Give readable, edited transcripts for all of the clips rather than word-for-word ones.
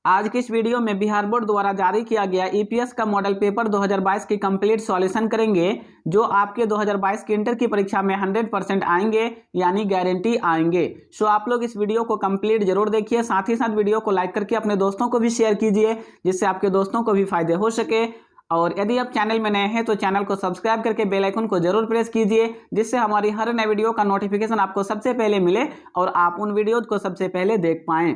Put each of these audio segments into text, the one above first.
आज की इस वीडियो में बिहार बोर्ड द्वारा जारी किया गया ईपीएस का मॉडल पेपर 2022 की कंप्लीट सॉल्यूशन करेंगे, जो आपके 2022 की इंटर की परीक्षा में 100% आएंगे, यानी गारंटी आएंगे। सो आप लोग इस वीडियो को कंप्लीट जरूर देखिए, साथ ही साथ वीडियो को लाइक करके अपने दोस्तों को भी शेयर कीजिए, जिससे आपके दोस्तों को भी फायदे हो सके। और यदि आप चैनल में नए हैं तो चैनल को सब्सक्राइब करके बेल आइकन को जरूर प्रेस कीजिए, जिससे हमारी हर नए वीडियो का नोटिफिकेशन आपको सबसे पहले मिले और आप उन वीडियोज को सबसे पहले देख पाएं।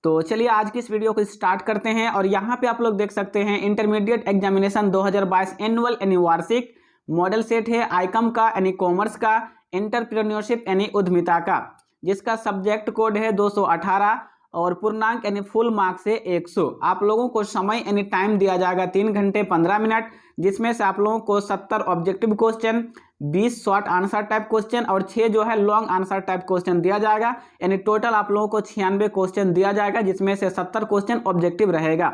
तो चलिए आज की इस वीडियो को स्टार्ट करते हैं। और यहाँ पे आप लोग देख सकते हैं इंटरमीडिएट एग्जामिनेशन 2022 एनुअल यानी वार्षिक मॉडल सेट है आईकम का यानी कॉमर्स का, एंटरप्रेन्योरशिप यानी उद्यमिता का, जिसका सब्जेक्ट कोड है 218 और पूर्णांक यानी फुल मार्क्स है 100। आप लोगों को समय यानी टाइम दिया जाएगा 3 घंटे 15 मिनट, जिसमें से आप लोगों को 70 objective question, 20 short answer type question और 6 जो है लॉन्ग आंसर टाइप क्वेश्चन दिया जाएगा। यानी टोटल आप लोगों को 96 क्वेश्चन दिया जाएगा, जिसमें से 70 क्वेश्चन ऑब्जेक्टिव रहेगा।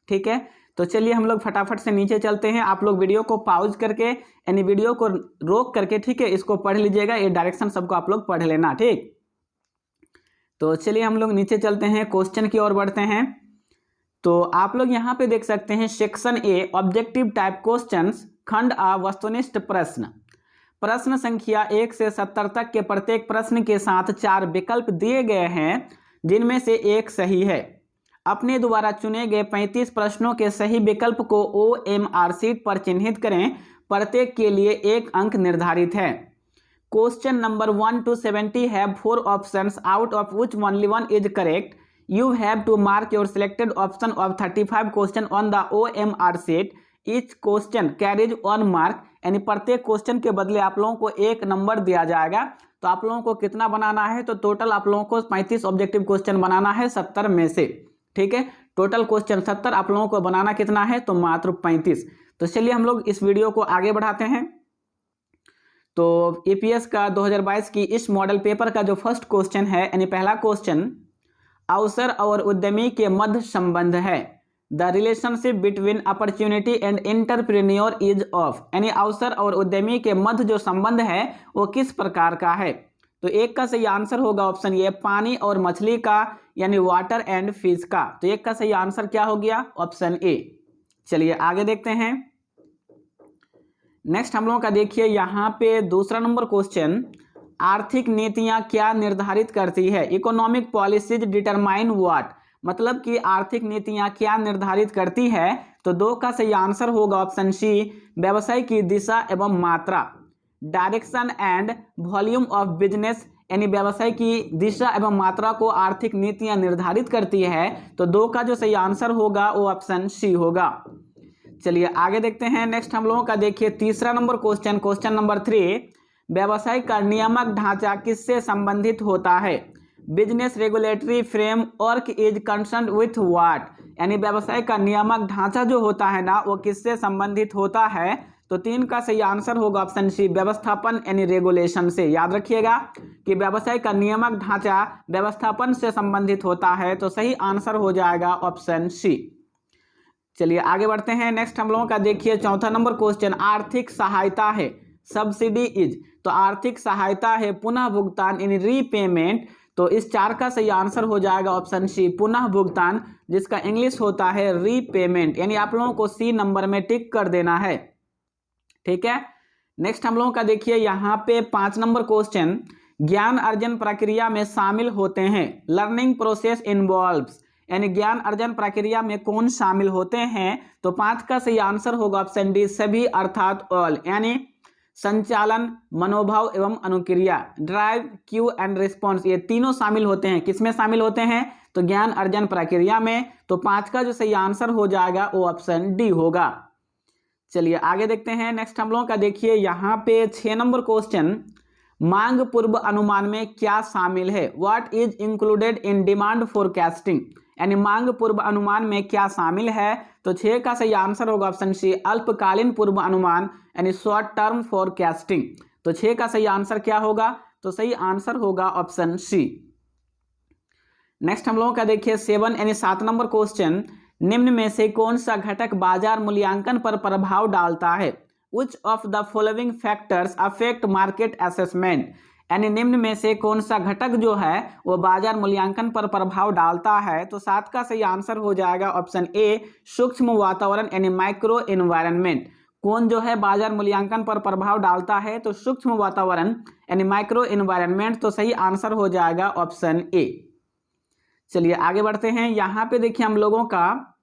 ठीक है, तो चलिए हम लोग फटाफट से नीचे चलते हैं। आप लोग वीडियो को पॉज करके यानी वीडियो को रोक करके, ठीक है, इसको पढ़ लीजिएगा। ये डायरेक्शन सबको आप लोग पढ़ लेना। ठीक, तो चलिए हम लोग नीचे चलते हैं, क्वेश्चन की ओर बढ़ते हैं। तो आप लोग यहाँ पे देख सकते हैं section A objective type questions, खंड आ वस्तुनिष्ठ प्रश्न। प्रश्न संख्या 1 से 70 तक के प्रत्येक प्रश्न के साथ 4 विकल्प दिए गए हैं, जिनमें से एक सही है। अपने द्वारा चुने गए 35 प्रश्नों के सही विकल्प को OMR शीट पर चिन्हित करें। प्रत्येक के लिए 1 अंक निर्धारित है। Question number 1 to 70 have 4 options, out of which only one is correct. You have to mark your selected option of 35 question on the OMR sheet. Each question carries 1 mark, यानी प्रत्येक क्वेश्चन के बदले आप लोगों को 1 नंबर दिया जाएगा। तो आप लोगों को कितना बनाना है, तो टोटल आप लोगों को 35 ऑब्जेक्टिव क्वेश्चन बनाना है 70 में से। ठीक है, टोटल क्वेश्चन 70, आप लोगों को बनाना कितना है, तो मात्र 35। तो चलिए हम लोग इस वीडियो को आगे बढ़ाते हैं। तो ईपीएस का 2022 की इस मॉडल पेपर का जो फर्स्ट क्वेश्चन है, यानी पहला क्वेश्चन, अवसर और उद्यमी के मध्य संबंध है। The relationship between opportunity and entrepreneur is of, यानी अवसर और उद्यमी के मध्य जो संबंध है वो किस प्रकार का है। तो एक का सही आंसर होगा ऑप्शन ए, पानी और मछली का, यानी वाटर एंड फिश का। तो एक का सही आंसर क्या हो गया, ऑप्शन ए। चलिए आगे देखते हैं। नेक्स्ट हम लोगों का देखिए यहाँ पे दूसरा नंबर क्वेश्चन, आर्थिक नीतियां क्या निर्धारित करती है। इकोनॉमिक पॉलिसीज डिटरमाइन व्हाट, मतलब कि आर्थिक नीतियां क्या निर्धारित करती है। तो 2 का सही आंसर होगा ऑप्शन सी, व्यवसाय की दिशा एवं मात्रा। Direction and volume of business, यानी व्यवसाय की दिशा एवं मात्रा को आर्थिक नीतियां निर्धारित करती है। तो 2 का जो सही आंसर होगा वो ऑप्शन सी होगा। चलिए आगे देखते हैं। नेक्स्ट हम लोगों का देखिए तीसरा नंबर क्वेश्चन, क्वेश्चन नंबर 3, व्यवसाय का नियामक ढांचा किससे संबंधित होता है। Business regulatory framework is concerned with what, यानी व्यवसाय का नियामक ढांचा जो होता है ना, वो किससे संबंधित होता है। तो 3 का सही आंसर होगा ऑप्शन सी, व्यवस्थापन यानी रेगुलेशन से। याद रखिएगा कि व्यवसाय का नियामक ढांचा व्यवस्थापन से संबंधित होता है। तो सही आंसर हो जाएगा ऑप्शन सी। चलिए आगे बढ़ते हैं। नेक्स्ट हम लोगों का देखिए चौथा नंबर क्वेश्चन, आर्थिक सहायता है, सब्सिडी इज। तो आर्थिक सहायता है पुनः भुगतान यानी रीपेमेंट। तो इस 4 का सही आंसर हो जाएगा ऑप्शन सी, पुनः भुगतान, जिसका इंग्लिश होता है रीपेमेंट। यानी आप लोगों को सी नंबर में टिक कर देना है। ठीक है, नेक्स्ट हम लोगों का देखिए यहाँ पे 5 नंबर क्वेश्चन, ज्ञान अर्जन प्रक्रिया में शामिल होते हैं। लर्निंग प्रोसेस इन्वॉल्व्स, यानी ज्ञान अर्जन प्रक्रिया में कौन शामिल होते हैं। तो 5 का सही आंसर होगा ऑप्शन डी, सभी अर्थात ऑल, यानी संचालन, मनोभाव एवं अनुक्रिया, ड्राइव, क्यू एंड रिस्पॉन्स, ये तीनों शामिल होते हैं। किसमें शामिल होते हैं, तो ज्ञान अर्जन प्रक्रिया में। तो 5 का जो सही आंसर हो जाएगा वो ऑप्शन डी होगा। चलिए आगे देखते हैं। नेक्स्ट हम लोगों का देखिए यहाँ पे 6 नंबर क्वेश्चन, मांग पूर्व अनुमान में क्या शामिल है। What is included in demand forecasting, यानी मांग पूर्व अनुमान में क्या शामिल है। तो 6 का सही आंसर होगा ऑप्शन सी, अल्पकालीन पूर्व अनुमान यानी शॉर्ट टर्म फोरकास्टिंग। तो 6 का सही आंसर क्या होगा, तो सही आंसर होगा ऑप्शन सी। नेक्स्ट हम लोगों का देखिए 7 यानी 7 नंबर क्वेश्चन, निम्न में से कौन सा घटक बाजार मूल्यांकन पर प्रभाव डालता है। Which of the following factors affect market assessment, यानी निम्न में से कौन सा घटक जो है वो बाजार मूल्यांकन पर प्रभाव डालता है? तो 7 का सही आंसर हो जाएगा ऑप्शन ए, सूक्ष्म वातावरण यानी माइक्रो एनवायरनमेंट। कौन जो है बाजार मूल्यांकन पर प्रभाव डालता है? तो सूक्ष्म वातावरण यानी माइक्रो एनवायरनमेंट। तो सही आंसर हो जाएगा ऑप्शन ए। चलिए आगे बढ़ते हैं। यहाँ पे देखिए हम लोगों का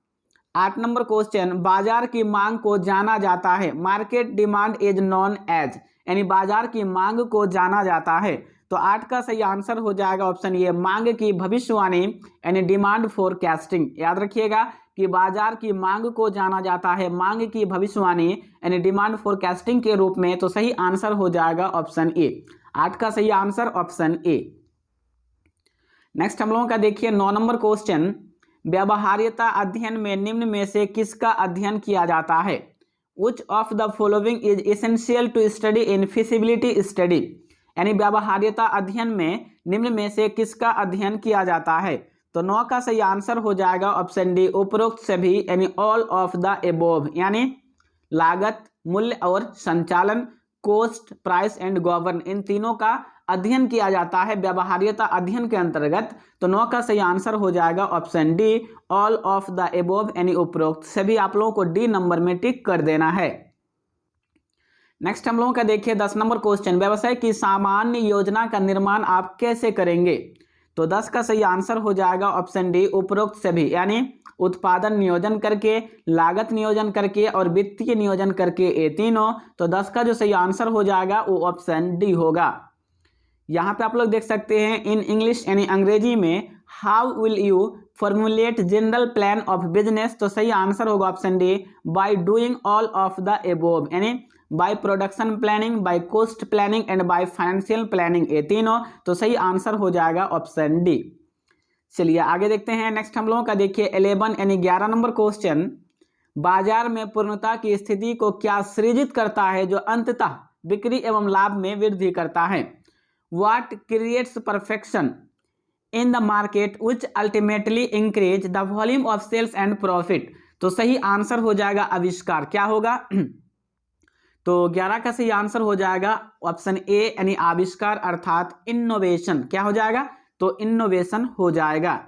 8 नंबर क्वेश्चन, बाजार की मांग को जाना जाता है, market demand is known as, यानी बाजार की मांग को जाना जाता है। तो 8 का सही आंसर हो जाएगा ऑप्शन ए, मांग की भविष्यवाणी यानी डिमांड फोरकास्टिंग। याद रखिएगा कि बाजार की मांग को जाना जाता है मांग की भविष्यवाणी यानी डिमांड फोरकास्टिंग के रूप में। तो सही आंसर हो जाएगा ऑप्शन ए। 8 का सही आंसर ऑप्शन ए। नेक्स्ट हम लोगों का देखिए 9 नंबर क्वेश्चन, व्यवहार्यता अध्ययन में निम्न में से किसका अध्ययन किया जाता है? Which of the following is essential to study in feasibility study? यानी व्यवहार्यता अध्ययन में निम्न में से किसका अध्ययन किया जाता है? तो 9 का सही आंसर हो जाएगा ऑप्शन डी, उपरोक्त सभी यानी ऑल ऑफ द एबोव, यानी लागत, मूल्य और संचालन, कॉस्ट, प्राइस एंड गवर्न, इन तीनों का अध्ययन किया जाता है व्यवहार्यता अध्ययन के अंतर्गत। तो 9 का सही आंसर हो जाएगा option D, all of the above यानी उपरोक्त सभी। आप लोगों को डी नंबर में टिक कर देना है। नेक्स्ट हम लोगों का देखिए 10 नंबर क्वेश्चन, व्यवसाय की सामान्य योजना का निर्माण आप कैसे करेंगे? तो 10 का सही आंसर हो जाएगा ऑप्शन डी, उपरोक्त सभी, यानी उत्पादन नियोजन करके, लागत नियोजन करके और वित्तीय नियोजन करके, ये तीनों। तो 10 का जो सही आंसर हो जाएगा वो ऑप्शन डी होगा। यहाँ पे आप लोग देख सकते हैं इन इंग्लिश यानी अंग्रेजी में, how will you formulate general plan of business? तो सही आंसर होगा option D, by doing all of the above, यानी by production planning, by cost planning and by financial planning, ये तीनों। तो सही आंसर हो जाएगा ऑप्शन डी। चलिए आगे देखते हैं। नेक्स्ट हम लोगों का देखिए 11 यानी 11 नंबर क्वेश्चन, बाजार में पूर्णता की स्थिति को क्या सृजित करता है जो अंततः बिक्री एवं लाभ में वृद्धि करता है? What creates perfection in the market which ultimately increase the volume of sales and profit? तो सही आंसर हो जाएगा आविष्कार। क्या होगा? तो 11 का सही आंसर हो जाएगा ऑप्शन ए यानी आविष्कार अर्थात इनोवेशन। क्या हो जाएगा? तो इनोवेशन हो जाएगा।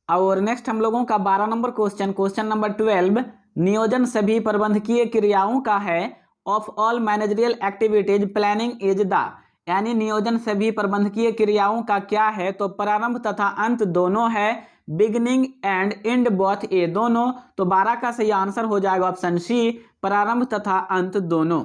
और नेक्स्ट हम लोगों का 12 नंबर क्वेश्चन, क्वेश्चन नंबर 12, नियोजन सभी प्रबंधकीय क्रियाओं का है, of all managerial activities planning is the, यानी नियोजन सभी प्रबंधकीय क्रियाओं का क्या है? तो प्रारंभ तथा अंत दोनों है, बिगिनिंग एंड एंड बोथ, ये दोनों। तो 12 का सही आंसर हो जाएगा ऑप्शन सी, प्रारंभ तथा अंत दोनों।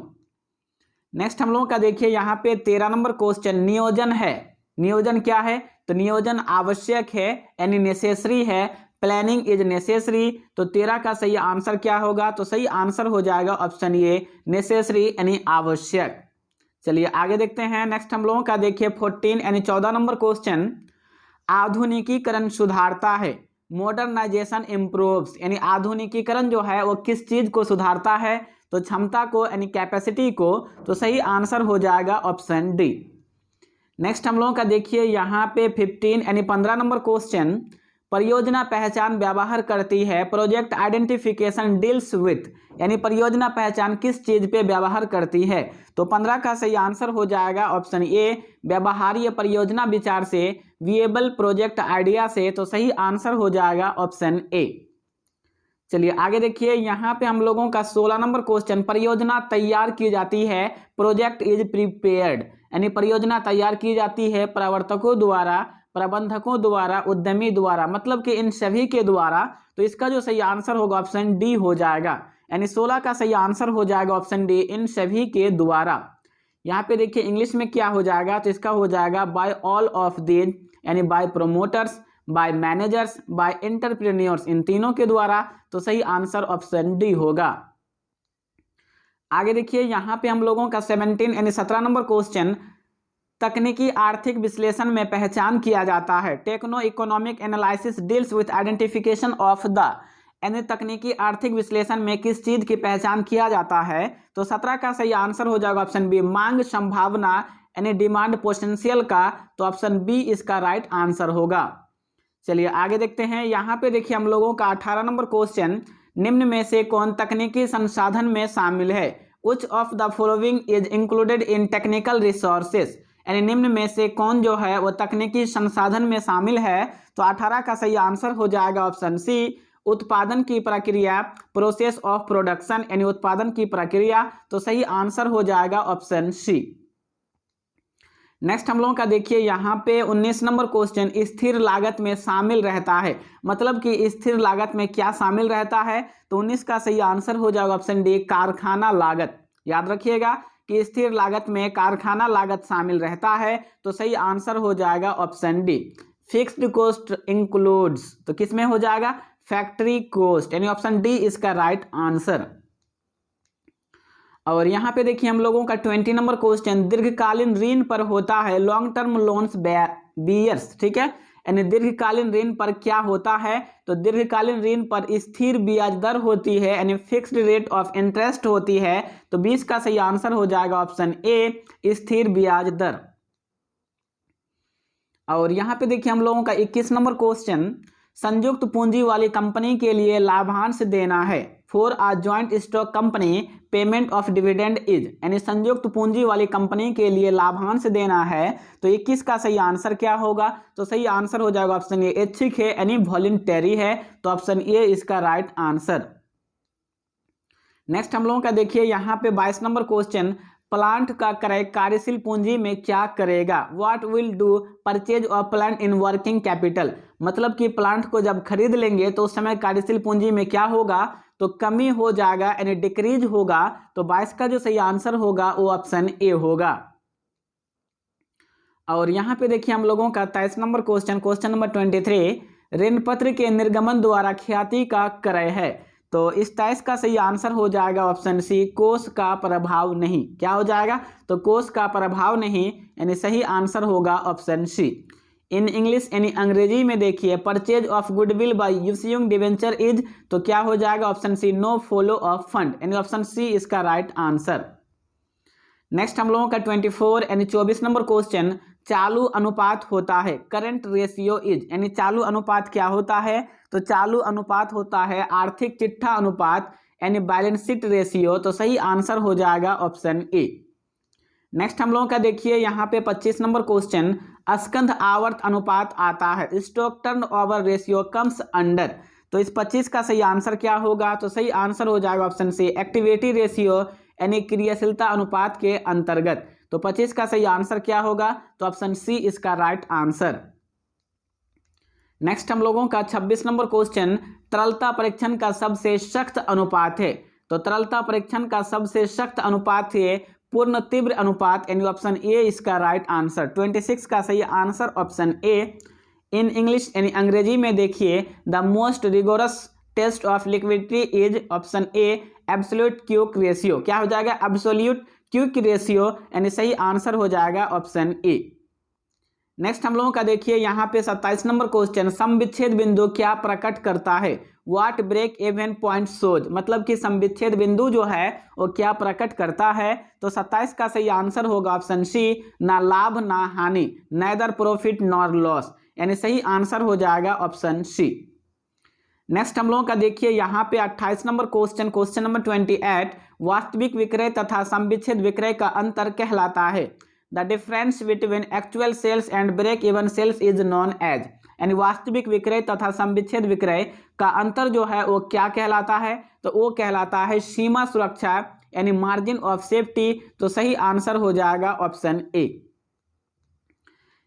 नेक्स्ट हम लोगों का देखिए यहाँ पे 13 नंबर क्वेश्चन, नियोजन है, नियोजन क्या है? तो नियोजन आवश्यक है यानी नेसेसरी है, प्लानिंग इज नेसेसरी। तो 13 का सही आंसर क्या होगा? तो सही आंसर हो जाएगा ऑप्शन ए, नेसेसरी यानी आवश्यक। चलिए आगे देखते हैं। नेक्स्ट हम लोगों का देखिए 14 यानी 14 नंबर क्वेश्चन, आधुनिकीकरण सुधारता है, मॉडर्नाइजेशन इम्प्रूव्स, यानी आधुनिकीकरण जो है वो किस चीज को सुधारता है? तो क्षमता को यानी कैपेसिटी को। तो सही आंसर हो जाएगा ऑप्शन डी। नेक्स्ट हम लोगों का देखिए यहाँ पे 15 यानी 15 नंबर क्वेश्चन, परियोजना पहचान व्यवहार करती है, प्रोजेक्ट आइडेंटिफिकेशन डील्स विथ, यानी परियोजना पहचान किस चीज पे व्यवहार करती है? तो 15 का सही आंसर हो जाएगा ऑप्शन ए, व्यवहार्य परियोजना विचार से, विएबल प्रोजेक्ट आइडिया से। तो सही आंसर हो जाएगा ऑप्शन ए। चलिए आगे देखिए यहाँ पे हम लोगों का 16 नंबर क्वेश्चन, परियोजना तैयार की जाती है, प्रोजेक्ट इज प्रिपेयर्ड, यानी परियोजना तैयार की जाती है प्रवर्तकों द्वारा, प्रबंधकों द्वारा, उद्यमी द्वारा, मतलब कि इन सभी के द्वारा। तो इसका जो सही आंसर होगा ऑप्शन डी हो जाएगा, यानी 16 का सही आंसर हो जाएगा ऑप्शन डी, इन सभी के द्वारा। यहाँ पे देखिए इंग्लिश में क्या हो जाएगा? तो इसका हो जाएगा बाय ऑल ऑफ दीज, यानी by promoters, by managers, by entrepreneurs, इन तीनों के द्वारा। तो सही आंसर ऑप्शन डी होगा। आगे देखिए यहाँ पे हम लोगों का 17 यानी 17 नंबर क्वेश्चन, तकनीकी आर्थिक विश्लेषण में पहचान किया जाता है, techno economic analysis deals with identification of the, यानी तकनीकी आर्थिक विश्लेषण में किस चीज की पहचान किया जाता है? तो 17 का सही आंसर हो जाएगा ऑप्शन बी, मांग संभावना यानी डिमांड पोटेंशियल का। तो ऑप्शन बी इसका राइट आंसर होगा। चलिए आगे देखते हैं। यहाँ पे देखिए हम लोगों का 18 नंबर क्वेश्चन, निम्न में से कौन तकनीकी संसाधन में शामिल है? Which of the following is included in technical resources, यानी निम्न में से कौन जो है वो तकनीकी संसाधन में शामिल है। तो 18 का सही आंसर हो जाएगा ऑप्शन सी, उत्पादन की प्रक्रिया, प्रोसेस ऑफ प्रोडक्शन, यानी उत्पादन की प्रक्रिया। तो सही आंसर हो जाएगा ऑप्शन सी। नेक्स्ट हम लोगों का देखिए यहाँ पे 19 नंबर क्वेश्चन, स्थिर लागत में शामिल रहता है, मतलब कि स्थिर लागत में क्या शामिल रहता है। तो 19 का सही आंसर हो जाएगा ऑप्शन डी, कारखाना लागत। याद रखिएगा कि स्थिर लागत में कारखाना लागत शामिल रहता है। तो सही आंसर हो जाएगा option D. Fixed cost includes, तो किस में हो जाएगा, फैक्ट्री कॉस्ट, यानी ऑप्शन डी इसका राइट आंसर। और यहाँ पे देखिए हम लोगों का 20 नंबर क्वेश्चन, दीर्घकालीन ऋण पर होता है, लॉन्ग टर्म लोन्स बियर्स, ठीक है, यानी दीर्घकालीन ऋण पर क्या होता है। तो दीर्घकालीन ऋण पर स्थिर ब्याज दर होती है, यानी फिक्स्ड रेट ऑफ इंटरेस्ट होती है। तो 20 का सही आंसर हो जाएगा ऑप्शन ए, स्थिर ब्याज दर। और यहाँ पे देखिए हम लोगों का 21 नंबर क्वेश्चन, संयुक्त पूंजी वाली कंपनी के लिए लाभांश देना है, for a joint stock company payment of dividend is, यानी संयुक्त पूंजी वाली कंपनी के लिए लाभांश देना है। तो 21 का सही आंसर क्या होगा। तो सही आंसर हो जाएगा ऑप्शन ए, ऐच्छिक है, यानी वॉलंटरी है। तो ऑप्शन ए इसका राइट आंसर। नेक्स्ट हम लोगों का देखिए यहाँ पे 22 नंबर क्वेश्चन, प्लांट का क्रय कार्यशील पूंजी में क्या करेगा, what will do purchase of plant in working capital, मतलब कि प्लांट को जब खरीद लेंगे तो उस समय कार्यशील पूंजी में क्या होगा, तो कमी हो जाएगा, यानी डिक्रीज होगा। तो 22 का जो सही आंसर होगा वो ऑप्शन ए होगा। और यहाँ पे देखिए हम लोगों का 23 नंबर क्वेश्चन, क्वेश्चन नंबर 23, ऋण पत्र के निर्गमन द्वारा ख्याति का क्रय है। तो इस 23 का सही आंसर हो जाएगा ऑप्शन सी, कोष का प्रभाव नहीं। क्या हो जाएगा, तो कोष का प्रभाव नहीं, यानी सही आंसर होगा ऑप्शन सी। इन इंग्लिश यानी अंग्रेजी में देखिए, purchase of goodwill by issuing debenture is, तो क्या हो जाएगा option C, no flow of fund, यानी ऑप्शन सी इसका राइट आंसर। नेक्स्ट हम लोगों का 24 यानी 24 नंबर क्वेश्चन, चालू अनुपात होता है, करंट रेशियो इज, यानी चालू अनुपात क्या होता है। तो चालू अनुपात होता है आर्थिक चिट्ठा अनुपात, यानी बैलेंस शीट रेशियो। तो सही आंसर हो जाएगा ऑप्शन ए। नेक्स्ट हम लोगों का देखिए यहाँ पे 25 नंबर क्वेश्चन, स्कंध आवर्त अनुपात आता है, stock turn over ratio comes under. तो इस 25 का सही आंसर क्या होगा। तो सही आंसर हो जाएगा ऑप्शन सी, एक्टिविटी रेशियो, यानी क्रियाशीलता अनुपात के अंतर्गत। तो 25 का सही आंसर क्या होगा। तो ऑप्शन सी इसका राइट आंसर। नेक्स्ट हम लोगों का 26 नंबर क्वेश्चन, तरलता परीक्षण का सबसे सख्त अनुपात है। तो तरलता परीक्षण का सबसे सख्त अनुपात है पूर्ण तीव्र अनुपात, यानी ऑप्शन ए इसका राइट आंसर। 26 का सही answer option A. In English यानी अंग्रेजी में देखिए, the most rigorous test of liquidity is, option A absolute quick ratio. क्या हो जाएगा, एब्सोल्यूट क्विक रेशियो, यानी सही आंसर हो जाएगा ऑप्शन ए। नेक्स्ट हम लोगों का देखिए यहाँ पे 27 नंबर क्वेश्चन, समविच्छेद बिंदु क्या प्रकट करता है, what break even point shows, मतलब कि समविच्छेद बिंदु जो है वो क्या प्रकट करता है। तो 27 का सही आंसर होगा ऑप्शन सी, ना लाभ ना हानि, नेदर प्रॉफिट नॉर लॉस, यानी सही आंसर हो जाएगा ऑप्शन सी। नेक्स्ट हम लोगों का देखिए यहाँ पे 28 नंबर क्वेश्चन, क्वेश्चन नंबर 28, वास्तविक विक्रय तथा समविच्छेद विक्रय का अंतर कहलाता है। The difference between actual sales and break even sales is known as, यानी वास्तविक विक्रय तथा समविच्छेद विक्रय का अंतर जो है वो क्या कहलाता है। तो वो कहलाता है सीमा सुरक्षा, यानी मार्जिन ऑफ सेफ्टी। तो सही आंसर हो जाएगा ऑप्शन ए।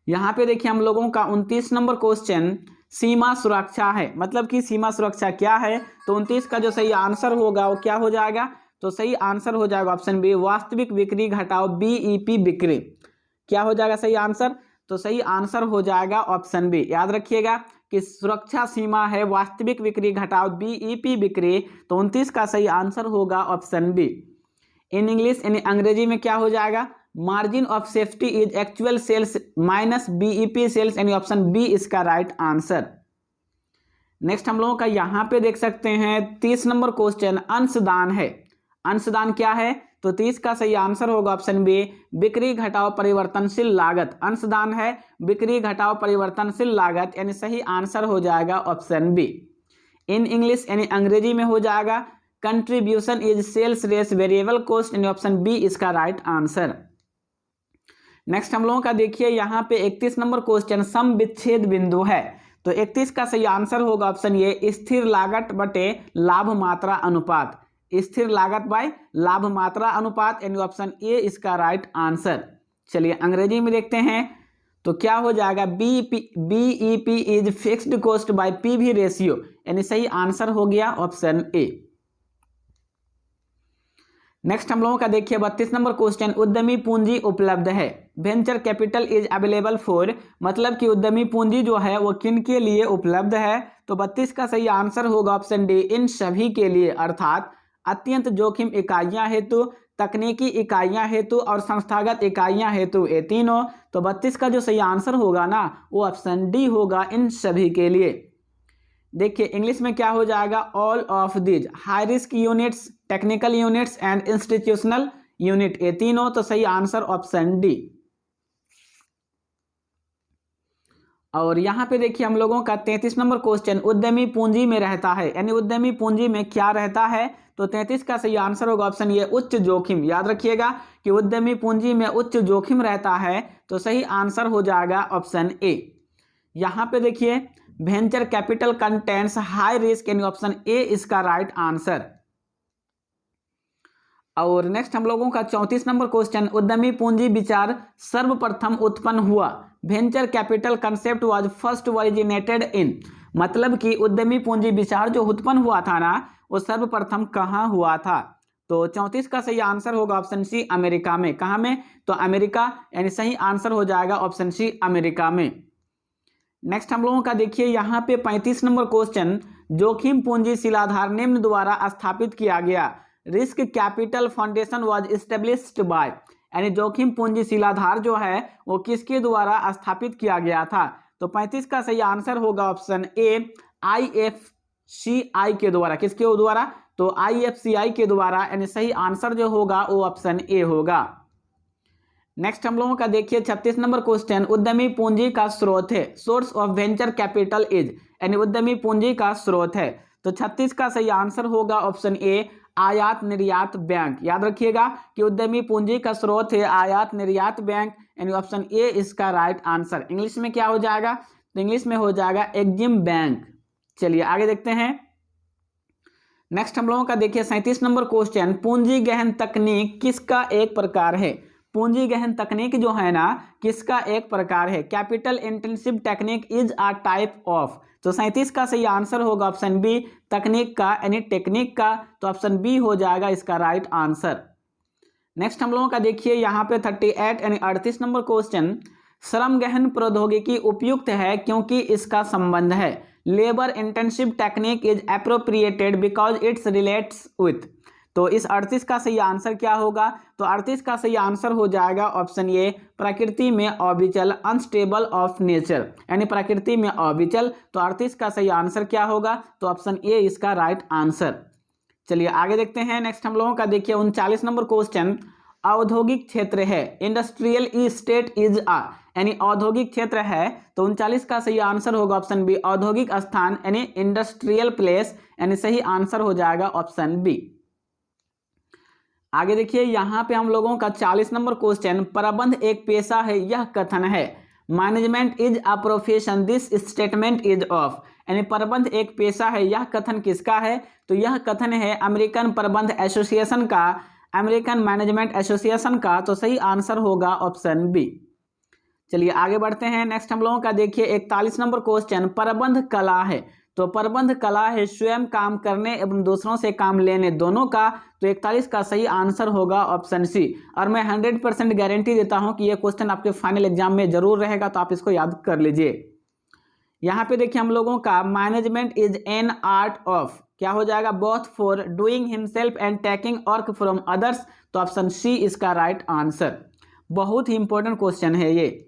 यहाँ पे देखिए हम लोगों का 29 नंबर क्वेश्चन, सीमा सुरक्षा है, मतलब कि सीमा सुरक्षा क्या है। तो 29 का जो सही आंसर होगा वो क्या हो जाएगा। तो सही आंसर हो जाएगा ऑप्शन बी, वास्तविक बिक्री घटाओ बीईपी बिक्री। क्या हो जाएगा सही आंसर। तो सही आंसर हो जाएगा ऑप्शन बी। याद रखिएगा कि सुरक्षा सीमा है वास्तविक बिक्री घटाओ बीईपी बिक्री। तो 29 का सही आंसर होगा ऑप्शन बी। इन इंग्लिश यानी अंग्रेजी में क्या हो जाएगा, margin of safety is actual sales minus BEP sales, यानी ऑप्शन बी इसका राइट आंसर। नेक्स्ट हम लोगों का यहाँ पे देख सकते हैं 30 नंबर क्वेश्चन, अंशदान है। अंशदान क्या है। तो 30 का सही आंसर होगा ऑप्शन बी, बिक्री घटाओ परिवर्तनशील लागत। अंशदान है बिक्री घटाओ परिवर्तनशील लागत, यानी सही आंसर हो जाएगा ऑप्शन बी। इन इंग्लिश यानी अंग्रेजी में हो जाएगा contribution is sales less variable cost, यानी ऑप्शन बी इसका राइट आंसर। नेक्स्ट हम लोगों का देखिए यहाँ पे 31 नंबर क्वेश्चन सम विच्छेद बिंदु है। तो 31 का सही आंसर होगा ऑप्शन ए स्थिर लागत बटे लाभ मात्रा अनुपात, स्थिर लागत बाय लाभ मात्रा अनुपात, यानी ऑप्शन ए इसका राइट आंसर। चलिए अंग्रेजी में देखते हैं तो क्या हो जाएगा, BEP is fixed cost by PV ratio, यानी सही आंसर हो गया ऑप्शन ए। नेक्स्ट हम लोगों का देखिए 32 नंबर क्वेश्चन उद्यमी पूंजी उपलब्ध है, venture capital is available for, मतलब कि उद्यमी पूंजी जो है वो किन के लिए उपलब्ध है। तो 32 का सही आंसर होगा ऑप्शन डी इन सभी के लिए, अर्थात अत्यंत जोखिम इकाइयां हेतु, तकनीकी इकाइयां हेतु और संस्थागत इकाइयां हेतु, ये तीनों। तो 32 का जो सही आंसर होगा ना वो ऑप्शन डी होगा, इन सभी के लिए। देखिए इंग्लिश में क्या हो जाएगा, all of these, high risk units, technical units and institutional unit, ये तीनों। तो सही आंसर ऑप्शन डी। और यहाँ पे देखिए हम लोगों का 33 नंबर क्वेश्चन उद्यमी पूंजी में रहता है, यानी उद्यमी पूंजी में क्या रहता है। तो 33 का सही आंसर होगा ऑप्शन ए उच्च जोखिम। याद रखिएगा कि उद्यमी पूंजी में उच्च जोखिम रहता है, तो सही आंसर हो जाएगा ऑप्शन ए। यहाँ पे देखिए venture capital contents high risk, यानी ऑप्शन ए इसका राइट आंसर। और नेक्स्ट हम लोगों का 34 नंबर क्वेश्चन उद्यमी पूंजी विचार सर्वप्रथम उत्पन्न हुआ, venture capital concept was first originated in, मतलब कि उद्यमी पूंजी विचार जो उत्पन्न हुआ था ना वो सर्वप्रथम कहाँ हुआ था। तो 34 का सही आंसर होगा ऑप्शन सी अमेरिका में। कहाँ में, तो अमेरिका, यानी सही आंसर हो जाएगा ऑप्शन सी अमेरिका में। नेक्स्ट हम लोगों का देखिए यहाँ पे 35 नंबर क्वेश्चन जोखिम पूंजी शिलाधार निम्न द्वारा स्थापित किया गया, risk capital foundation was established by, यानी जोखिम पूंजी शिलाधार जो है वो किसके द्वारा स्थापित किया गया था। तो 35 का सही आंसर होगा ऑप्शन ए IFCI के द्वारा। किसके द्वारा, तो IFCI के द्वारा, यानी सही आंसर जो होगा वो ऑप्शन ए होगा। नेक्स्ट हम लोगों का देखिए 36 नंबर क्वेश्चन उद्यमी पूंजी का स्रोत है, source of venture capital is, यानी उद्यमी पूंजी का स्रोत है। तो 36 का सही आंसर होगा ऑप्शन ए आयात निर्यात बैंक। याद रखिएगा कि उद्यमी पूंजी का स्रोत है आयात निर्यात बैंक, यानी ऑप्शन ए इसका राइट आंसर। इंग्लिश में क्या हो जाएगा, तो इंग्लिश में हो जाएगा एग्जिम बैंक। चलिए आगे देखते हैं। नेक्स्ट हम लोगों का देखिए 37 नंबर क्वेश्चन पूंजी गहन तकनीक किसका एक प्रकार है। पूंजी गहन तकनीक जो है ना किसका एक प्रकार है, capital intensive technique is a type of. तो 37 का सही आंसर होगा ऑप्शन बी तकनीक का, यानी टेक्निक का। तो ऑप्शन बी हो जाएगा इसका राइट आंसर। नेक्स्ट हम लोगों का देखिए यहाँ पे 38 यानी 38 नंबर क्वेश्चन श्रम गहन प्रौद्योगिकी उपयुक्त है क्योंकि इसका संबंध है, labour intensive technique is appropriated because it's relates with. तो इस 38 का सही आंसर क्या होगा, तो 38 का सही आंसर हो जाएगा ऑप्शन ए प्रकृति में अविचल, अनस्टेबल ऑफ नेचर, यानी प्रकृति में अविचल। तो 38 का सही आंसर क्या होगा, तो ऑप्शन ए इसका राइट आंसर। चलिए आगे देखते हैं। नेक्स्ट हम लोगों का देखिए 39 नंबर क्वेश्चन औद्योगिक क्षेत्र है, इंडस्ट्रियल स्टेट इज अ, यानी औद्योगिक क्षेत्र है। तो 39 का सही आंसर होगा ऑप्शन बी औद्योगिक स्थान, यानी इंडस्ट्रियल प्लेस, यानी सही आंसर हो जाएगा ऑप्शन बी। आगे देखिए यहाँ पे हम लोगों का 40 नंबर क्वेश्चन प्रबंध एक पेशा है यह कथन है, management is a profession this statement is of, यानी प्रबंध एक पेशा है यह कथन किसका है, तो यह कथन है अमेरिकन प्रबंध एसोसिएशन का, अमेरिकन मैनेजमेंट एसोसिएशन का। तो सही आंसर होगा ऑप्शन बी। चलिए आगे बढ़ते हैं। नेक्स्ट हम लोगों का देखिए 41 नंबर क्वेश्चन प्रबंध कला है। तो प्रबंध कला है स्वयं काम करने एवं दूसरों से काम लेने दोनों का। तो 41 का सही आंसर होगा ऑप्शन सी। और मैं 100% गारंटी देता हूं कि यह क्वेश्चन आपके फाइनल एग्जाम में जरूर रहेगा, तो आप इसको याद कर लीजिए। यहाँ पे देखिए हम लोगों का management is an art of, क्या हो जाएगा, both for doing himself and taking work from others. तो ऑप्शन सी इसका राइट आंसर। बहुत ही इंपॉर्टेंट क्वेश्चन है ये।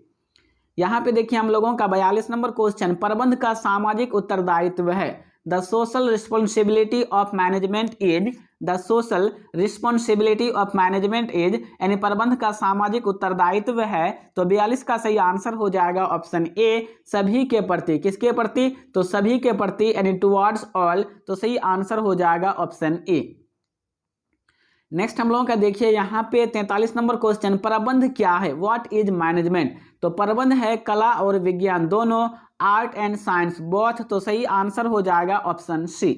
यहाँ पे देखिए हम लोगों का 42 नंबर क्वेश्चन प्रबंध का सामाजिक उत्तरदायित्व है, the social responsibility of management is, the social responsibility of management is, यानी प्रबंध का सामाजिक उत्तरदायित्व है। तो 42 का सही आंसर हो जाएगा ऑप्शन ए सभी के प्रति। किसके प्रति, तो सभी के प्रति, यानी टुवर्ड्स ऑल। तो सही आंसर हो जाएगा ऑप्शन ए। नेक्स्ट हम लोगों का देखिए यहाँ पे 43 नंबर क्वेश्चन, प्रबंध क्या है, व्हाट इज मैनेजमेंट। तो प्रबंध है कला और विज्ञान दोनों, आर्ट एंड साइंस बोथ, तो सही आंसर हो जाएगा ऑप्शन सी।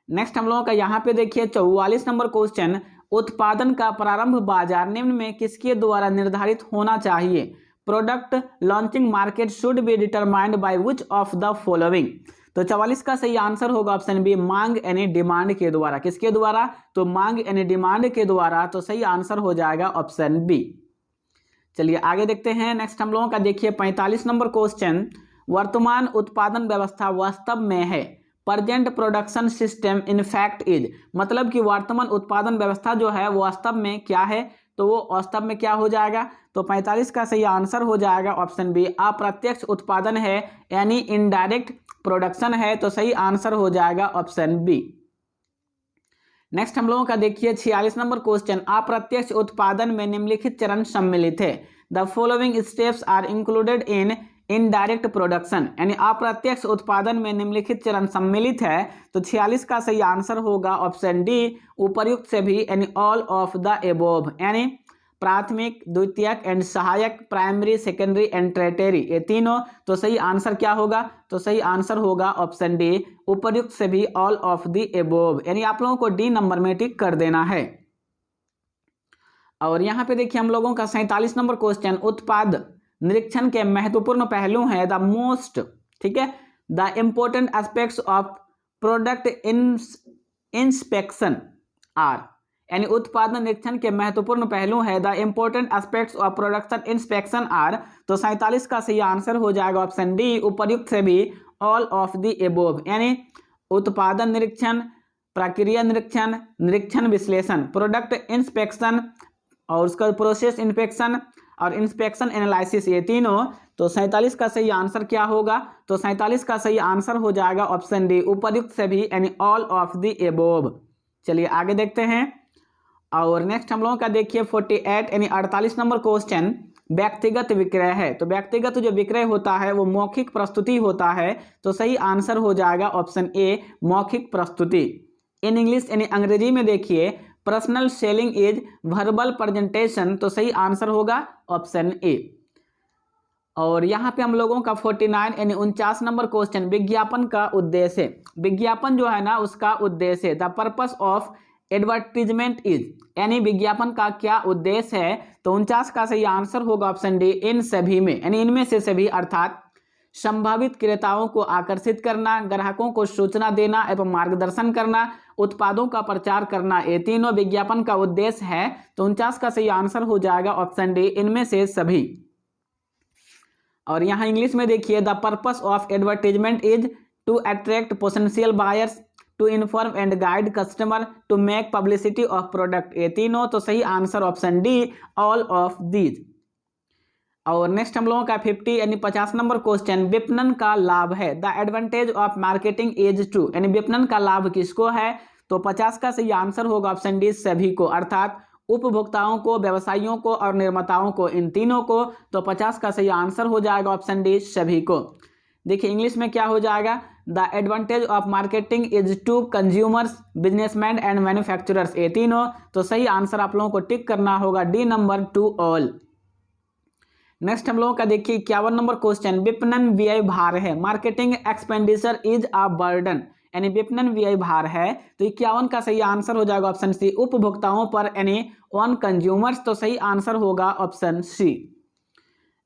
नेक्स्ट हम लोगों का यहाँ पे देखिए 44 नंबर क्वेश्चन, उत्पादन का प्रारंभ बाजार निम्न में किसके द्वारा निर्धारित होना चाहिए। Product launching market should be determined by which of the following. तो 44 का सही आंसर होगा ऑप्शन बी, मांग यानी डिमांड के द्वारा। किसके द्वारा, तो मांग यानी डिमांड के द्वारा, तो सही आंसर हो जाएगा ऑप्शन बी। चलिए आगे देखते हैं। नेक्स्ट हम लोगों का देखिए 45 नंबर क्वेश्चन, वर्तमान उत्पादन व्यवस्था वास्तव में है, present production system in fact is. मतलब कि वर्तमान उत्पादन व्यवस्था जो है वो वास्तव में क्या है, तो वो वास्तव में क्या हो जाएगा। तो 45 का सही आंसर हो जाएगा ऑप्शन बी, अप्रत्यक्ष उत्पादन है यानी इनडायरेक्ट प्रोडक्शन है, तो सही आंसर हो जाएगा ऑप्शन बी। नेक्स्ट हम लोगों का देखिए 46 नंबर क्वेश्चन, अप्रत्यक्ष उत्पादन में निम्नलिखित चरण सम्मिलित है। The following steps are included in indirect production, यानी अप्रत्यक्ष उत्पादन में निम्नलिखित चरण सम्मिलित है, तो 46 का सही आंसर होगा ऑप्शन डी, उपर्युक्त से भी, यानी ऑल ऑफ द एबोव, यानी प्राथमिक, द्वितीयक एंड सहायक, प्राइमरी, सेकेंडरी एंड टर्टियरी, ये तीनों। तो सही आंसर क्या होगा, तो सही आंसर होगा ऑप्शन डी, उपर्युक्त से भी, ऑल ऑफ द एबोव, यानी आप लोगों को डी नंबर में टिक कर देना है। और यहाँ पे देखिए हम लोगों का 47 नंबर क्वेश्चन, उत्पाद निरीक्षण के महत्वपूर्ण पहलू हैं, द मोस्ट, ठीक है, the important aspects of product inspection are, यानी उत्पादन निरीक्षण के महत्वपूर्ण पहलू है, the important aspects of production inspection are. तो 47 का सही आंसर हो जाएगा ऑप्शन डी, उपर्युक्त से भी, ऑल ऑफ द एबोव, यानी उत्पादन निरीक्षण, प्रक्रिया निरीक्षण, निरीक्षण विश्लेषण, प्रोडक्ट इंस्पेक्शन और उसका प्रोसेस इंस्पेक्शन और इंस्पेक्शन एनालिसिस, ये तीनों। तो 47 का सही आंसर क्या होगा, तो 47 का सही आंसर हो जाएगा ऑप्शन डी, उपर्युक्त से भी, यानी ऑल ऑफ द एबोव। चलिए आगे देखते हैं। और नेक्स्ट हम लोगों का देखिए 48 यानी 48 नंबर क्वेश्चन, व्यक्तिगत विक्रय है। तो व्यक्तिगत जो विक्रय होता है वो मौखिक प्रस्तुति होता है, तो सही आंसर हो जाएगा ऑप्शन ए, मौखिक प्रस्तुति। इन इंग्लिश यानी अंग्रेजी में देखिए, personal selling is verbal presentation, तो सही आंसर होगा ऑप्शन ए। और यहाँ पे हम लोगों का 49 यानी 49 नंबर क्वेश्चन, विज्ञापन का उद्देश्य। विज्ञापन जो है ना उसका उद्देश्य, the purpose of advertisement is, यानी विज्ञापन का क्या उद्देश्य है। तो 49 का सही आंसर होगा ऑप्शन डी, इन सभी में, यानी इनमें से सभी, अर्थात संभावित क्रेताओं को आकर्षित करना, ग्राहकों को सूचना देना एवं मार्गदर्शन करना, उत्पादों का प्रचार करना, ये तीनों विज्ञापन का उद्देश्य है। तो 49 का सही आंसर हो जाएगा ऑप्शन डी, इनमें से सभी। और यहाँ इंग्लिश में देखिए, the purpose of advertisement is to attract potential buyers, to inform and guide customer, to make publicity of product, ये तीनों। तो सही answer option D, all of these. और नेक्स्ट हम लोगों का 50 यानी 50 नंबर क्वेश्चन, विपणन का लाभ है, the advantage of marketing is to, यानी विपणन का लाभ किसको है। तो 50 का सही आंसर होगा ऑप्शन डी, सभी को, अर्थात उपभोक्ताओं को, व्यवसायियों को और निर्माताओं को, इन तीनों को। तो 50 का सही आंसर हो जाएगा ऑप्शन डी, सभी को। देखिए इंग्लिश में क्या हो जाएगा, the advantage of marketing is to consumers, businessman and manufacturers, ये तीनों। तो सही आंसर आप लोगों को टिक करना होगा D number, to all. Next हम लोगों का देखिए 51 नंबर क्वेश्चन, विपणन व्यय भार है, marketing expenditure is a burden, यानी विपणन व्यय भार है। तो 51 का सही आंसर हो जाएगा ऑप्शन सी, उपभोक्ताओं पर, यानी ऑन कंज्यूमर्स। तो सही आंसर होगा ऑप्शन सी।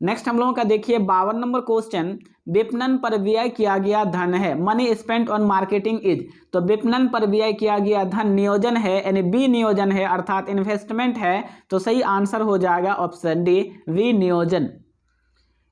नेक्स्ट हम लोगों का देखिए 52 नंबर क्वेश्चन, विपणन पर व्यय किया गया धन है, money spent on marketing is. तो विपणन पर व्यय किया गया धन नियोजन है, यानी बी नियोजन है, अर्थात इन्वेस्टमेंट है। तो सही आंसर हो जाएगा ऑप्शन डी, वी नियोजन।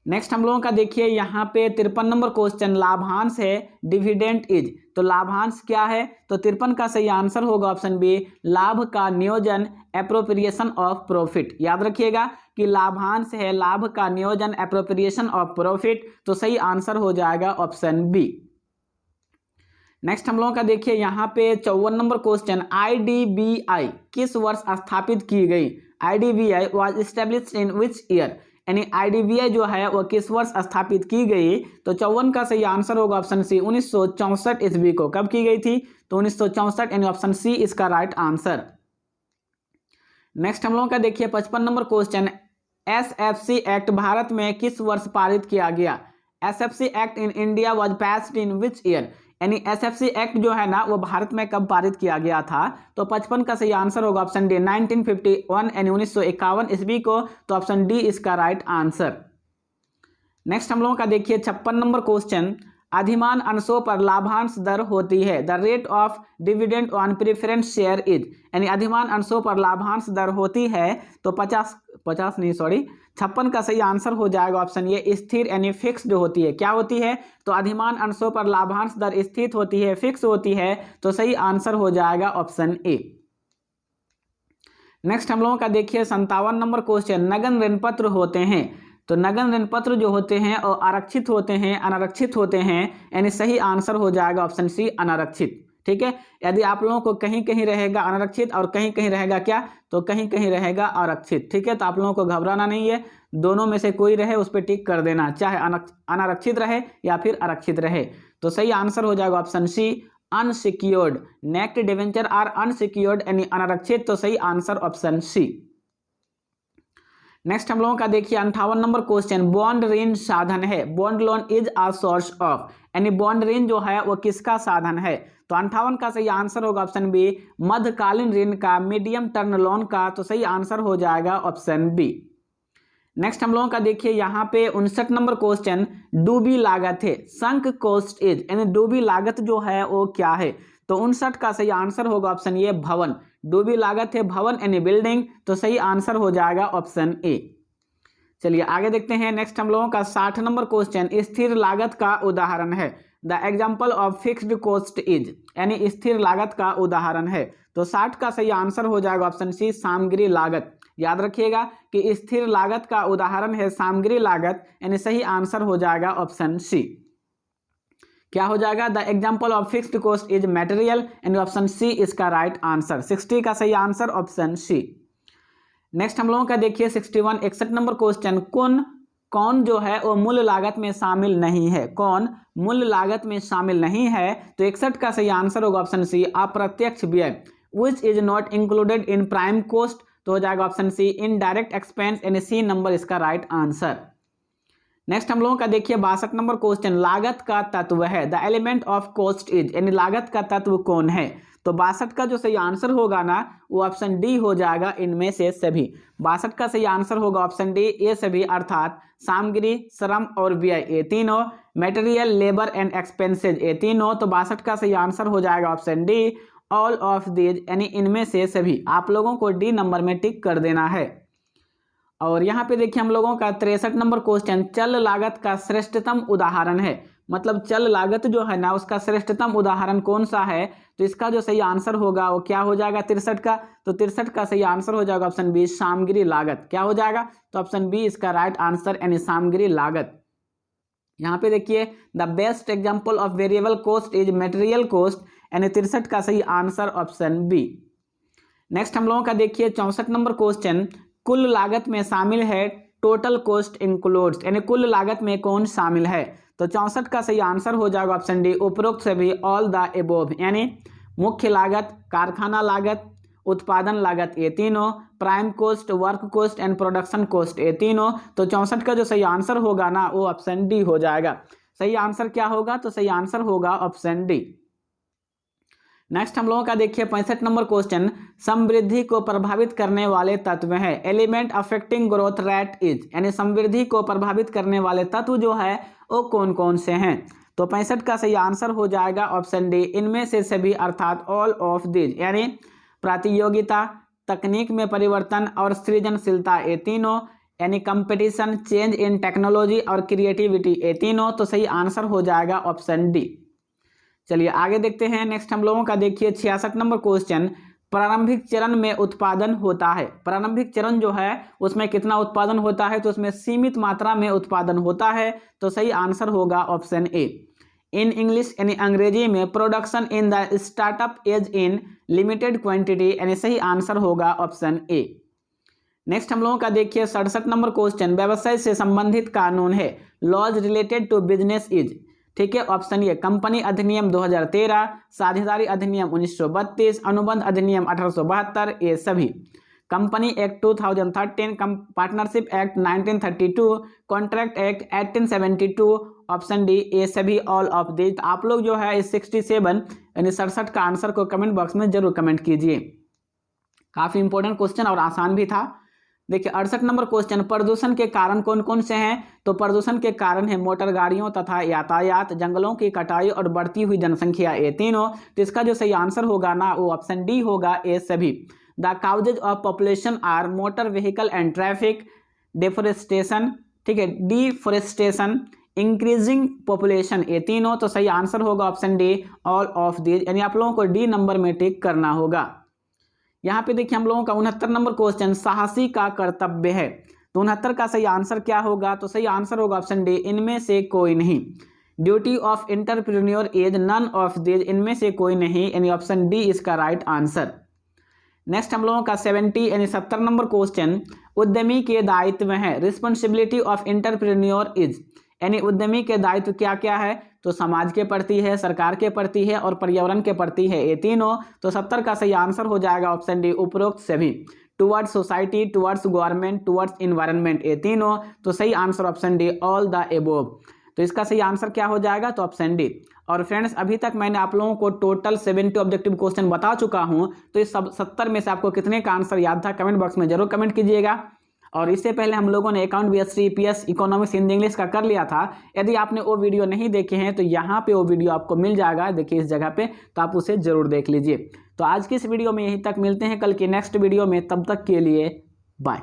नेक्स्ट हम लोगों का देखिए यहाँ पे 53 नंबर क्वेश्चन, लाभांश है, डिविडेंड इज। तो लाभांश क्या है, तो 53 का सही आंसर होगा ऑप्शन बी, लाभ का नियोजन, एप्रोप्रिएशन ऑफ प्रॉफिट। याद रखिएगा कि लाभांश है, लाभ का नियोजन, एप्रोप्रिएशन ऑफ प्रॉफिट। तो सही आंसर हो जाएगा ऑप्शन बी। नेक्स्ट हम लोगों का देखिए यहाँ पे 54 नंबर क्वेश्चन, IDBI किस वर्ष स्थापित की गई। IDBI was established in which year, यानी IDBI जो है वो किस वर्ष स्थापित की गई। तो 54 का सही आंसर होगा ऑप्शन सी, 1964 ईस्वी को। कब की गई थी, तो 1964, यानी ऑप्शन सी इसका राइट आंसर। नेक्स्ट हम लोगों का देखिए 55 number question, SFC act Bharat में किस वर्ष पारित किया गया? SFC act in India was passed in which year? यानी एसएफसी एक्ट जो है ना वो भारत में कब पारित किया गया था? तो 55 का सही आंसर होगा ऑप्शन डी 1951 यानी 1951 ईस्वी को। तो ऑप्शन डी इसका राइट आंसर। नेक्स्ट हम लोगों का देखिए 56 नंबर क्वेश्चन, अधिमान अंशों पर लाभांश दर होती है, the rate of dividend on preference share is. यानी अधिमान अंशों पर लाभांश दर होती है तो 56 का सही आंसर हो जाएगा ऑप्शन ये स्थिर यानी फिक्स्ड होती है। क्या होती है? तो अधिमान अंशों पर लाभांश दर स्थित होती है, फिक्स होती है। तो सही आंसर हो जाएगा ऑप्शन ए। नेक्स्ट हम लोगों का देखिए 57 नंबर क्वेश्चन, नगद ऋणपत्र होते हैं, तो नगद ऋणपत्र जो होते हैं और आरक्षित होते हैं, अनारक्षित होते हैं, यानी सही आंसर हो जाएगा ऑप्शन सी अनारक्षित। ठीक है, यदि आप लोगों को कहीं कहीं रहेगा अनारक्षित और कहीं कहीं रहेगा क्या? तो कहीं कहीं रहेगा आरक्षित। ठीक है, तो आप लोगों को घबराना नहीं है, दोनों में से कोई रहे उस पर टिक कर देना, चाहे अनारक्षित रहे या फिर आरक्षित रहे। तो सही आंसर हो जाएगा option C unsecured. Naked debenture are unsecured यानी अनारक्षित। तो सही आंसर ऑप्शन सी। नेक्स्ट हम लोगों का देखिए 58 नंबर क्वेश्चन, बॉन्ड ऋण साधन है, bond loan is a source of, यानी बॉन्ड ऋण जो है वो किसका साधन है? तो 58 का सही आंसर होगा ऑप्शन बी मध्यकालीन ऋण का, मीडियम टर्म लोन का। तो सही आंसर हो जाएगा ऑप्शन बी। नेक्स्ट हम लोगों का देखिए यहाँ पे 59 नंबर क्वेश्चन, डूबी लागत है, संक कॉस्ट इज, यानी डूबी लागत जो है वो क्या है? तो 59 का सही आंसर होगा ऑप्शन ये भवन। डूबी लागत है भवन यानी बिल्डिंग। तो सही आंसर हो जाएगा ऑप्शन ए। चलिए आगे देखते हैं। नेक्स्ट हम लोगों का 60 नंबर क्वेश्चन, स्थिर लागत का उदाहरण है, the example of fixed cost is, यानी स्थिर लागत का उदाहरण है। तो 60 का सही आंसर हो जाएगा ऑप्शन सी सामग्री लागत। याद रखिएगा कि स्थिर लागत का उदाहरण है सामग्री लागत, यानी सही आंसर हो जाएगा ऑप्शन सी। क्या हो जाएगा? The example of fixed cost is material, and option C इसका राइट आंसर। 60 का सही आंसर ऑप्शन सी। नेक्स्ट हम लोगों का देखिए 61 नंबर क्वेश्चन, कौन जो है वो मूल लागत में शामिल नहीं है? कौन मूल लागत में शामिल नहीं है? तो 61 का सही आंसर होगा ऑप्शन सी अप्रत्यक्ष व्यय, which is not included in prime cost. तो हो जाएगा ऑप्शन सी इनडायरेक्ट एक्सपेंस, यानी सी नंबर इसका राइट आंसर। नेक्स्ट हम लोगों का देखिए 62 नंबर क्वेश्चन, लागत का तत्व है, the element of cost is, यानी लागत का तत्व कौन है? तो 62 का जो सही आंसर होगा ना वो ऑप्शन डी हो जाएगा, इनमें से सभी। 62 का सही आंसर होगा ऑप्शन डी ये सभी, अर्थात सामग्री, श्रम और व्यय ये तीनों, मटेरियल, लेबर एंड एक्सपेंसेज ये तीनों। तो 62 का सही आंसर हो जाएगा option D all of these, यानी इनमें से सभी। आप लोगों को डी नंबर में टिक कर देना है। और यहाँ पे देखिए हम लोगों का 63 नंबर क्वेश्चन, चल लागत का श्रेष्ठतम उदाहरण है, मतलब चल लागत जो है ना उसका श्रेष्ठतम उदाहरण कौन सा है? तो इसका जो सही आंसर होगा वो क्या हो जाएगा 63 का? तो 63 का सही आंसर हो जाएगा ऑप्शन बी सामग्री लागत। क्या हो जाएगा? तो ऑप्शन बी इसका राइट आंसर, यानी सामग्री लागत। यहाँ पे देखिए the best example of variable cost is material cost, यानी 63 का सही आंसर ऑप्शन बी। नेक्स्ट हम लोगों का देखिए 64 नंबर क्वेश्चन, कुल लागत में शामिल है, टोटल कॉस्ट इंक्लूड्स, यानी कुल लागत में कौन शामिल है? तो 64 का सही आंसर हो जाएगा ऑप्शन डी उपरोक्त सभी, ऑल द एबोव, यानी मुख्य लागत, कारखाना लागत, उत्पादन लागत ये तीनों, prime cost, work cost and production cost ये तीनों। तो 64 का जो सही आंसर होगा ना वो ऑप्शन डी हो जाएगा। सही आंसर क्या होगा? तो सही आंसर होगा ऑप्शन डी। नेक्स्ट हम लोगों का देखिए 65 नंबर क्वेश्चन, समृद्धि को प्रभावित करने वाले तत्व हैं, element affecting growth rate is, यानी समृद्धि को प्रभावित करने वाले तत्व जो है वो कौन कौन से हैं? तो 65 का सही आंसर हो जाएगा ऑप्शन डी इनमें से सभी, अर्थात ऑल ऑफ दीज, यानी प्रतियोगिता, तकनीक में परिवर्तन और सृजनशीलता ये तीनों, यानी कंपटीशन, चेंज इन टेक्नोलॉजी और क्रिएटिविटी ये तीनों। तो सही आंसर हो जाएगा ऑप्शन डी। चलिए आगे देखते हैं। नेक्स्ट हम लोगों का देखिए 66 नंबर क्वेश्चन, प्रारंभिक चरण में उत्पादन होता है, प्रारंभिक चरण जो है उसमें कितना उत्पादन होता है? तो उसमें सीमित मात्रा में उत्पादन होता है। तो सही आंसर होगा ऑप्शन ए। इन इंग्लिश यानी अंग्रेजी में production in the startup as in limited quantity, यानी सही आंसर होगा ऑप्शन ए। नेक्स्ट हम लोगों का देखिए 67 नंबर क्वेश्चन, व्यवसाय से संबंधित कानून है, laws related to business is, ठीक है। ऑप्शन ए कंपनी अधिनियम 2013, साझेदारी अधिनियम 1932, अनुबंध अधिनियम 1872 ये सभी। Company act 2013, partnership act 1932, contract act 1872, option D ये सभी ऑल ऑफ दिस। आप लोग जो है इस 67 यानी 67 का आंसर को कमेंट बॉक्स में जरूर कमेंट कीजिए। काफी इंपॉर्टेंट क्वेश्चन और आसान भी था। देखिए 68 नंबर क्वेश्चन, प्रदूषण के कारण कौन कौन से हैं? तो प्रदूषण के कारण है मोटर गाड़ियों तथा यातायात, जंगलों की कटाई और बढ़ती हुई जनसंख्या, ये तीनों। तो इसका जो सही आंसर होगा ना वो ऑप्शन डी होगा, ये सभी। The causes of population are motor vehicle and traffic, deforestation, ठीक है, डिफोरेस्टेशन, इंक्रीजिंग पॉपुलेशन, ये तीनों। तो सही आंसर होगा option D all of these, यानी आप लोगों को डी नंबर में टिक करना होगा। यहाँ पे देखिए हम लोगों का 69 नंबर क्वेश्चन, साहसी का कर्तव्य है। तो 69 का सही आंसर क्या होगा? तो सही आंसर होगा ऑप्शन डी इनमें से कोई नहीं। Duty of entrepreneur is none of this, इनमें से कोई नहीं, यानी ऑप्शन डी इसका राइट आंसर। नेक्स्ट हम लोगों का 70 यानी 70 नंबर क्वेश्चन, उद्यमी के दायित्व है। रिस्पॉन्सिबिलिटी ऑफ एंटरप्रेन्योर इज, यानी उद्यमी के दायित्व क्या क्या है? तो समाज के प्रति है, सरकार के प्रति है और पर्यावरण के प्रति है, ये तीनों। तो 70 का सही आंसर हो जाएगा ऑप्शन डी उपरोक्त सभी। Towards society, towards government, towards environment, ये तीनों। तो सही answer option D all the above. तो इसका सही आंसर क्या हो जाएगा? तो ऑप्शन डी। और फ्रेंड्स अभी तक मैंने आप लोगों को टोटल 70 ऑब्जेक्टिव क्वेश्चन बता चुका हूं। तो इस 70 में से आपको कितने का आंसर याद था कमेंट बॉक्स में जरूर कमेंट कीजिएगा। और इससे पहले हम लोगों ने account BSc EPS economics Hindi English का कर लिया था। यदि आपने वो वीडियो नहीं देखे हैं तो यहाँ पे वो वीडियो आपको मिल जाएगा, देखिए इस जगह पे, तो आप उसे जरूर देख लीजिए। तो आज की इस वीडियो में यहीं तक, मिलते हैं कल की नेक्स्ट वीडियो में, तब तक के लिए बाय।